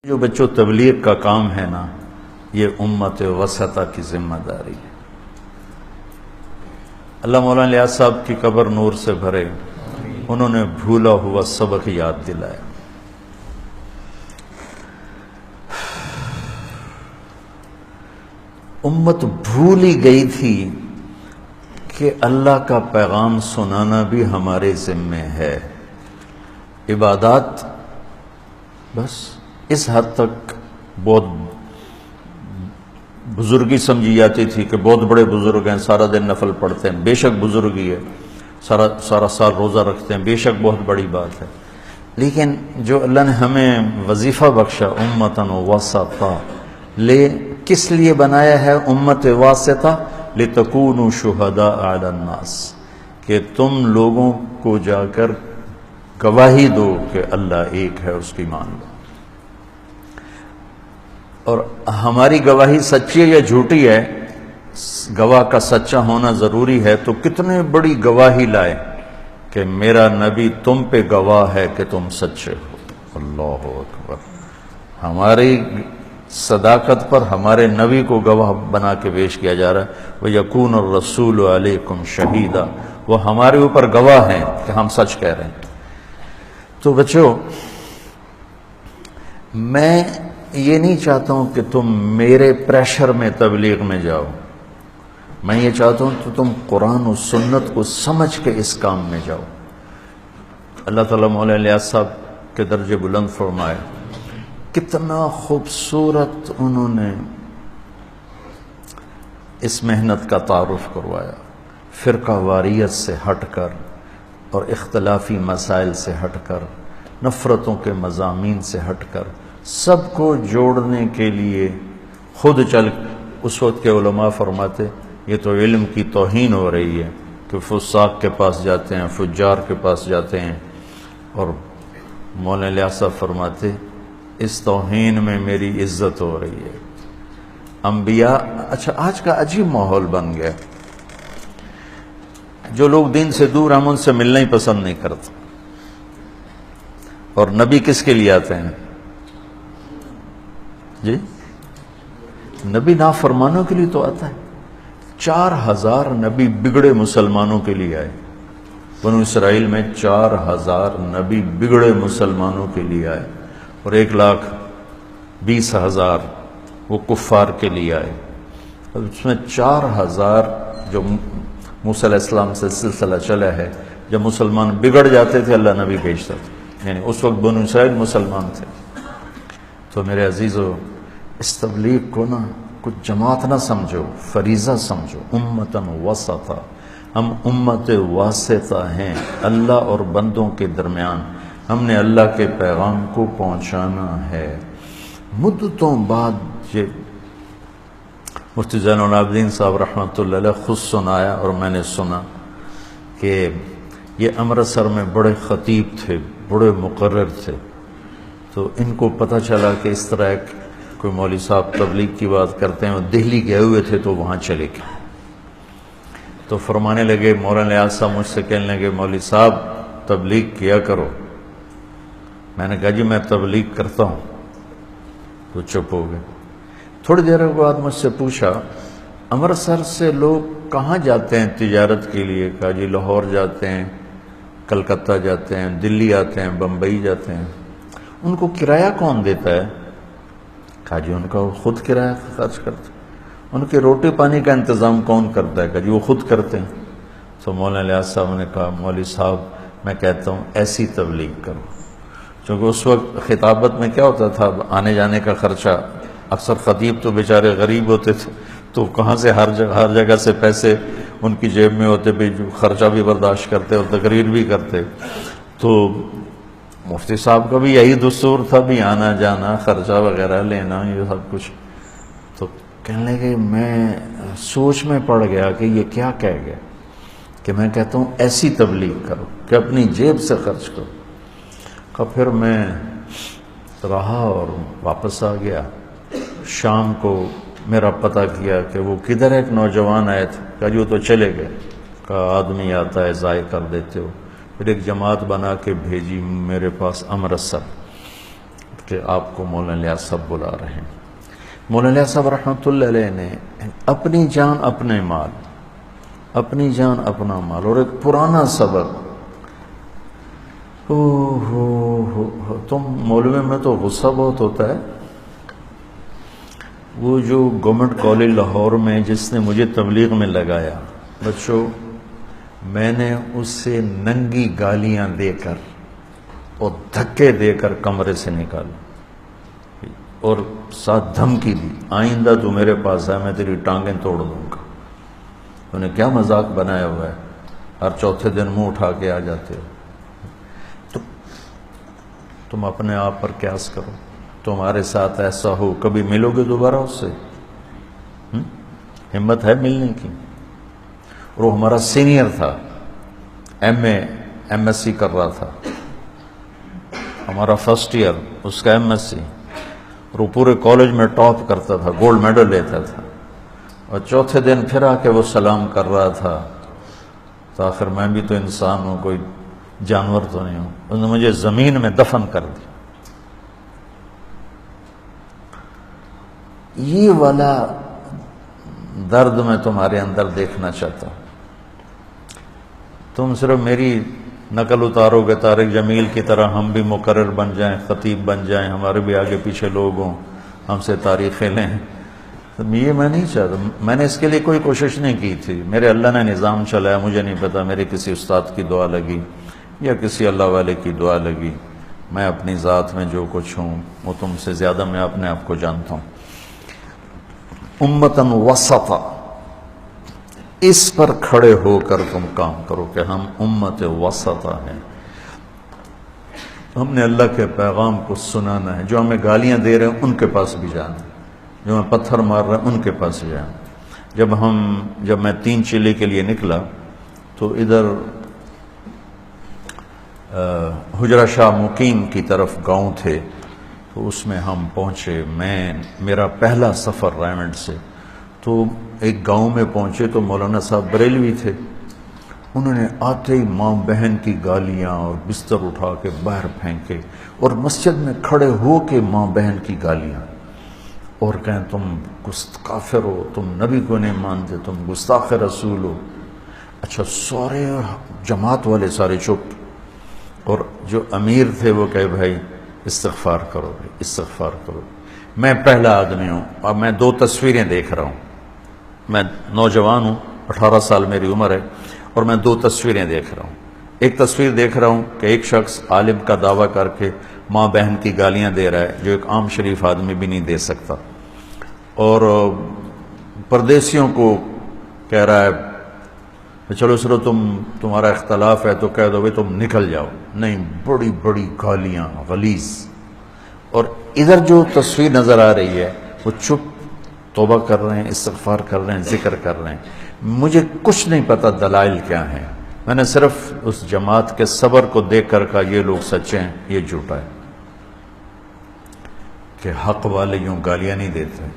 جو بچوں تبلیغ کا کام ہے نا، یہ امت وسطہ کی ذمہ داری ہے۔ اللہ مولانا الیاس صاحب کی قبر نور سے بھرے، انہوں نے بھولا ہوا سبق یاد دلایا۔ امت بھولی گئی تھی کہ اللہ کا پیغام سنانا بھی ہمارے ذمے ہے۔ عبادات بس اس حد تک بہت بزرگی سمجھی جاتی تھی کہ بہت بڑے بزرگ ہیں، سارا دن نفل پڑھتے ہیں، بے شک بزرگی ہے، سارا سال روزہ رکھتے ہیں، بے شک بہت بڑی بات ہے۔ لیکن جو اللہ نے ہمیں وظیفہ بخشا امتاً وسطا، کس لیے بنایا ہے امت واسطہ؟ لتکونوا شہداء علی الناس، کہ تم لوگوں کو جا کر گواہی دو کہ اللہ ایک ہے، اس کی مان لو۔ اور ہماری گواہی سچی ہے یا جھوٹی ہے، گواہ کا سچا ہونا ضروری ہے، تو کتنے بڑی گواہی لائے کہ میرا نبی تم پہ گواہ ہے کہ تم سچے ہو۔ اللہ اکبر! ہماری صداقت پر ہمارے نبی کو گواہ بنا کے پیش کیا جا رہا ہے۔ وَيَكُونَ الرَّسُولُ عَلَيْكُمْ شَهِيدًا، وہ ہمارے اوپر گواہ ہیں کہ ہم سچ کہہ رہے ہیں۔ تو بچوں، میں یہ نہیں چاہتا ہوں کہ تم میرے پریشر میں تبلیغ میں جاؤ، میں یہ چاہتا ہوں کہ تم قرآن و سنت کو سمجھ کے اس کام میں جاؤ۔ اللہ تعالیٰ مولانا الیاس صاحب کے درجے بلند فرمائے، کتنا خوبصورت انہوں نے اس محنت کا تعارف کروایا، فرقہ واریت سے ہٹ کر اور اختلافی مسائل سے ہٹ کر، نفرتوں کے مضامین سے ہٹ کر، سب کو جوڑنے کے لیے خود چل۔ اس وقت کے علماء فرماتے یہ تو علم کی توہین ہو رہی ہے کہ فساق کے پاس جاتے ہیں، فجار کے پاس جاتے ہیں، اور مولانا الیاس صاحب فرماتے اس توہین میں میری عزت ہو رہی ہے۔ انبیاء، اچھا آج کا عجیب ماحول بن گیا، جو لوگ دین سے دور، ہم ان سے ملنا ہی پسند نہیں کرتے۔ اور نبی کس کے لیے آتے ہیں جی؟ نبی نافرمانوں کے لیے تو آتا ہے۔ 4000 نبی بگڑے مسلمانوں کے لیے آئے، بنو اسرائیل میں 4000 نبی بگڑے مسلمانوں کے لیے آئے، اور 1,20,000 وہ کفار کے لیے آئے۔ اس میں 4000 جو موسیٰ علیہ السلام سے سلسلہ چلا ہے، جب مسلمان بگڑ جاتے تھے اللہ نبی بھیجتا تھا، یعنی اس وقت بنو اسرائیل مسلمان تھے۔ تو میرے عزیزو، اس تبلیغ کو نا کچھ جماعت نہ سمجھو، فریضہ سمجھو، امتاً وسطا۔ ہم امت واسطہ ہیں، اللہ اور بندوں کے درمیان ہم نے اللہ کے پیغام کو پہنچانا ہے۔ مدتوں بعد یہ مفتی زین العابدین صاحب رحمۃ اللہ علیہ خود سنایا، اور میں نے سنا کہ یہ امرتسر میں بڑے خطیب تھے، بڑے مقرر تھے، تو ان کو پتہ چلا کہ اس طرح ایک کوئی مولوی صاحب تبلیغ کی بات کرتے ہیں، وہ دہلی گئے ہوئے تھے تو وہاں چلے گئے، تو فرمانے لگے، مولانا الیاس صاحب مجھ سے کہنے لگے مولوی صاحب تبلیغ کیا کرو۔ میں نے کہا جی میں تبلیغ کرتا ہوں، تو چپ ہو گئے۔ تھوڑی دیر بعد مجھ سے پوچھا امرتسر سے لوگ کہاں جاتے ہیں تجارت کے لیے؟ کہا جی لاہور جاتے ہیں، کلکتہ جاتے ہیں، دلی آتے ہیں، بمبئی جاتے ہیں۔ ان کو کرایہ کون دیتا ہے؟ کہا جی ان کا وہ خود کرایہ خرچ کرتے ہیں۔ ان کے روٹی پانی کا انتظام کون کرتا ہے؟ کہا جی وہ خود کرتے ہیں۔ تو مولانا الیاس صاحب نے کہا مولوی صاحب میں کہتا ہوں ایسی تبلیغ کرو، چونکہ اس وقت خطابت میں کیا ہوتا تھا، آنے جانے کا خرچہ، اکثر خطیب تو بیچارے غریب ہوتے تھے، تو کہاں سے ہر جگہ سے پیسے ان کی جیب میں ہوتے، بھی خرچہ بھی برداشت کرتے اور تقریر بھی کرتے۔ تو مفتی صاحب کا بھی یہی دستور تھا، بھی آنا جانا، خرچہ وغیرہ لینا، یہ سب کچھ۔ تو کہنے لگے میں سوچ میں پڑ گیا کہ یہ کیا کہہ گیا، کہ میں کہتا ہوں ایسی تبلیغ کرو کہ اپنی جیب سے خرچ کرو۔ کہ پھر میں رہا اور واپس آ گیا۔ شام کو میرا پتہ کیا کہ وہ کدھر ایک نوجوان آئے تھے، کہا جی وہ تو چلے گئے۔ کہا آدمی آتا ہے ضائع کر دیتے ہو۔ پھر ایک جماعت بنا کے بھیجی میرے پاس امرتسر، کہ آپ کو مولانا الیاس صاحب بلا رہے ہیں۔ مولانا الیاس صاحب رحمۃ اللہ علیہ نے اپنی جان اپنے مال، اپنی جان اپنا مال، اور ایک پرانا سبق، تم مولوی میں تو غصہ بہت ہوتا ہے۔ وہ جو گورنمنٹ کالج لاہور میں جس نے مجھے تبلیغ میں لگایا، بچوں میں نے اس سے ننگی گالیاں دے کر اور دھکے دے کر کمرے سے نکالا اور ساتھ دھمکی دی، آئندہ تو میرے پاس ہے میں تیری ٹانگیں توڑ دوں گا۔ انہیں کیا مذاق بنایا ہوا ہے، ہر چوتھے دن منہ اٹھا کے آ جاتے ہو۔ تم اپنے آپ پر قیاس کرو، تمہارے ساتھ ایسا ہو کبھی ملو گے دوبارہ اس سے؟ ہمت ہے ملنے کی؟ اور وہ ہمارا سینئر تھا، ایم ایس سی کر رہا تھا، ہمارا فرسٹ ایئر، اس کا ایم ایس سی، اور وہ پورے کالج میں ٹاپ کرتا تھا، گولڈ میڈل لیتا تھا، اور چوتھے دن پھر آ کے وہ سلام کر رہا تھا، تو آخر میں بھی تو انسان ہوں، کوئی جانور تو نہیں ہوں۔ انہوں نے مجھے زمین میں دفن کر دیا۔ یہ والا درد میں تمہارے اندر دیکھنا چاہتا ہوں۔ تم صرف میری نقل اتارو گے طارق جمیل کی طرح، ہم بھی مقرر بن جائیں، خطیب بن جائیں، ہمارے بھی آگے پیچھے لوگ ہوں، ہم سے تاریخیں لیں، یہ میں نہیں چاہتا۔ میں نے اس کے لیے کوئی کوشش نہیں کی تھی، میرے اللہ نے نظام چلایا، مجھے نہیں پتا میرے کسی استاد کی دعا لگی یا کسی اللہ والے کی دعا لگی۔ میں اپنی ذات میں جو کچھ ہوں وہ تم سے زیادہ میں اپنے آپ کو جانتا ہوں۔ امتاً وسطا، اس پر کھڑے ہو کر تم کام کرو کہ ہم امت وسطا ہیں، ہم نے اللہ کے پیغام کو سنانا ہے۔ جو ہمیں گالیاں دے رہے ہیں ان کے پاس بھی جانا ہے، جو ہمیں پتھر مار رہے ہیں ان کے پاس جانا۔ جب میں 3 چلے کے لیے نکلا تو ادھر حجرہ شاہ مقیم کی طرف گاؤں تھے، تو اس میں ہم پہنچے۔ میرا پہلا سفر رائمنڈ سے، تو ایک گاؤں میں پہنچے تو مولانا صاحب بریلوی تھے، انہوں نے آتے ہی ماں بہن کی گالیاں اور بستر اٹھا کے باہر پھینکے، اور مسجد میں کھڑے ہو کے ماں بہن کی گالیاں، اور کہیں تم کافر ہو، تم نبی کو نہیں مانتے، تم گستاخ رسول ہو۔ اچھا، سارے جماعت والے سارے چپ، اور جو امیر تھے وہ کہے بھائی استغفار کرو، استغفار کرو۔ میں پہلا آدمی ہوں، اور میں 2 تصویریں دیکھ رہا ہوں، میں نوجوان ہوں، 18 سال میری عمر ہے، اور میں 2 تصویریں دیکھ رہا ہوں۔ ایک تصویر دیکھ رہا ہوں کہ ایک شخص عالم کا دعویٰ کر کے ماں بہن کی گالیاں دے رہا ہے، جو ایک عام شریف آدمی بھی نہیں دے سکتا، اور پردیسیوں کو کہہ رہا ہے چلو سرو تمہارا اختلاف ہے تو کہہ دو بھائی تم نکل جاؤ، نہیں، بڑی بڑی گالیاں غلیظ۔ اور ادھر جو تصویر نظر آ رہی ہے وہ چپ توبہ کر رہے ہیں، استغفار کر رہے ہیں، ذکر کر رہے ہیں۔ مجھے کچھ نہیں پتا دلائل کیا ہیں، میں نے صرف اس جماعت کے صبر کو دیکھ کر کہا یہ لوگ سچے ہیں، یہ جھوٹا ہے، کہ حق والے یوں گالیاں نہیں دیتے۔